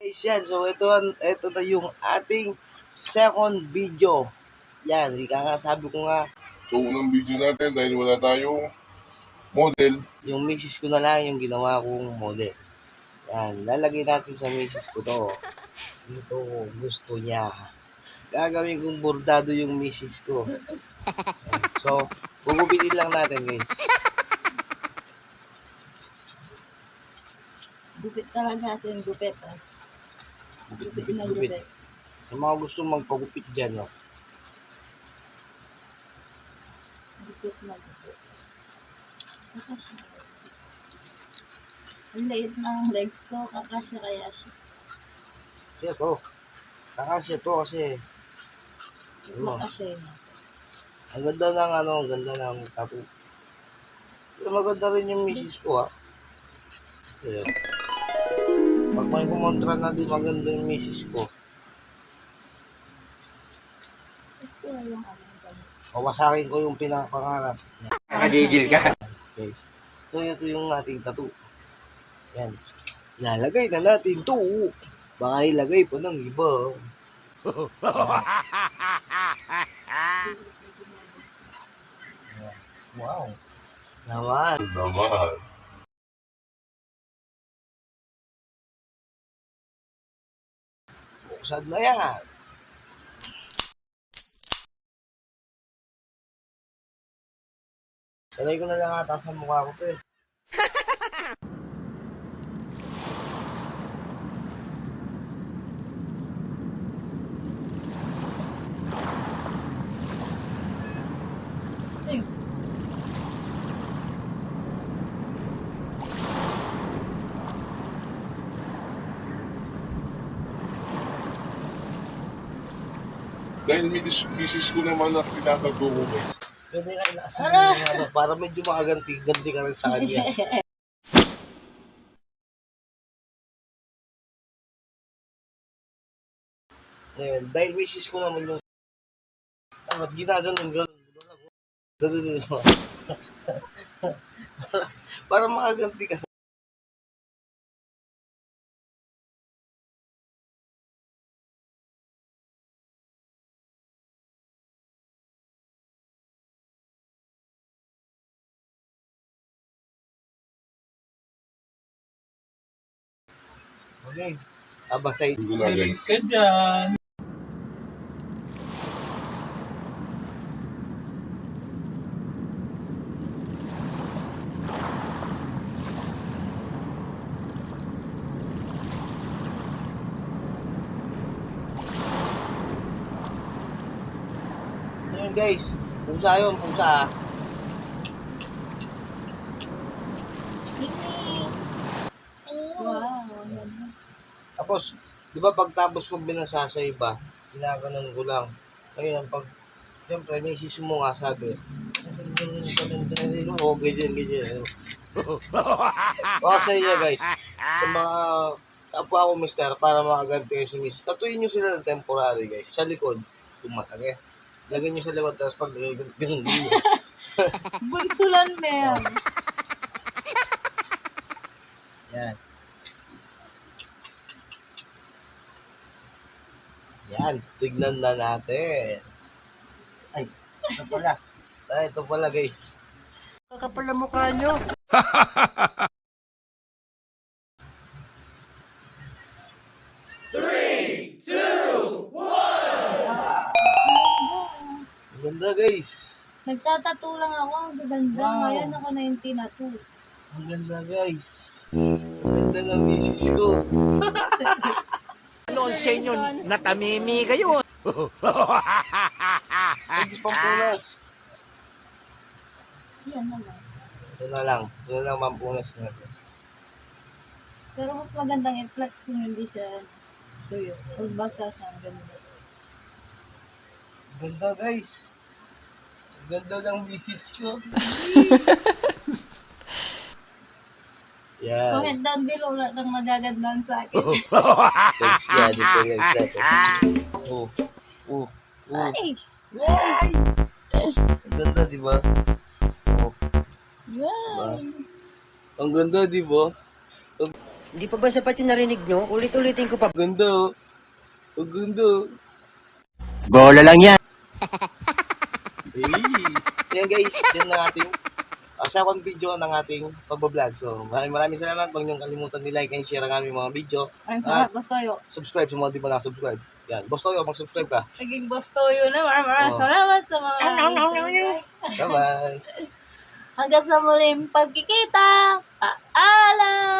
Guys, yan. So, ito na yung ating second video. Yan, sabi ko nga. So, unang video natin dahil wala tayong model. Yung misis ko na lang yung ginawa kong model. Yan, lalagay natin sa misis ko to. Ito, gusto niya. Gagawin kong bordado yung misis ko. Yan. So, gugupitin lang natin, guys. Gupit talaga sa yung gupit. Gupit na gupit. Yung mga gusto magpagupit dyan, no? Gupit na gupit. Ang liit ng legs ko, kakasya kaya siya. Siya to. Kakasya to kasi ano, Kakasya yun. ang ganda ng ang ganda ng tattoo. Pero maganda rin yung misis ko, ha. Ayan. Pag may kumontra na din maganda yung misis ko. Ito yung gamit. Pawasakin ko yung pinapangarap. Nakagigil ka. Guys. So, ito yung ating tattoo. Yan. Ilalagay na natin to. Baka ilagay pa ng iba. Wow. Naman. Buksan na yan. Salay ko na lang ata sa mukha ko to eh. Sing. Dahil may misis ko naman na tinatago ko, guys. Pwede nga inaasahan yung para medyo makaganti ka rin sa kanya. Ngayon, dahil misis ko naman yung dapat ginaganon ganun mo. Para makaganti ka sa okay. Abasay. Hindi ko na, guys. Ka dyan. Ngayon guys, pusa yun, pusa. Ning-ning. Wow. Ganda. Tapos, di ba pagtapos kong binasa sa iba, ginaganon ko lang. Ngayon, pag, siyempre, misis mo nga sabi, oh, ganyan. Baka sa inyo guys, sa mga kapwa ko mister, para makaganti kayo sa misis, tatuin nyo sila ng temporary guys, sa likod, tumatag eh. Lagyan nyo sa likod, tapos pag ganun. Bunsulan na yan. Yan. Yan, tignan na natin. Ay, ito pala. Ay, ito pala guys. Kakapal ang mukha nyo. Ang ganda guys. Nagtatato lang ako. Ang ganda. Wow. Ngayon ako na yung tinato. Ang ganda guys. Ang ganda ng misis ko. Noon sa inyo, natamimi kayo. Hindi pang punas. Yan na lang. Ito na lang mampunas natin. Pero mas magandang i-flex kung hindi siya tuyo. Pag basta siya, ang ganda. Ang ganda guys. Ang ganda ng misis ko. Yan. Comment down below lahat ng magagandaan sa akin. Guys, yan. Ito guys natin. Oh. Ay! Yay! Ang ganda, di ba? Oh. Wow! Ang ganda, di ba? Hindi pa ba sapat yung narinig nyo? Ulit-ulitin ko pa. Gundo. Ang gundo. Bola lang yan. Yan guys, yan ang ating second video ng ating pagbablog. So, maraming salamat. Huwag niyong kalimutan ni-like and share ang aming mga video. Ang salamat, Boss Toyo. Subscribe sa mga di pa nakasubscribe. Yan. Boss Toyo, mag-subscribe ka. Naging Boss Toyo na. Maraming Oo. salamat sa mga... Bye-bye. Hanggang sa muling pagkikita. Paalam!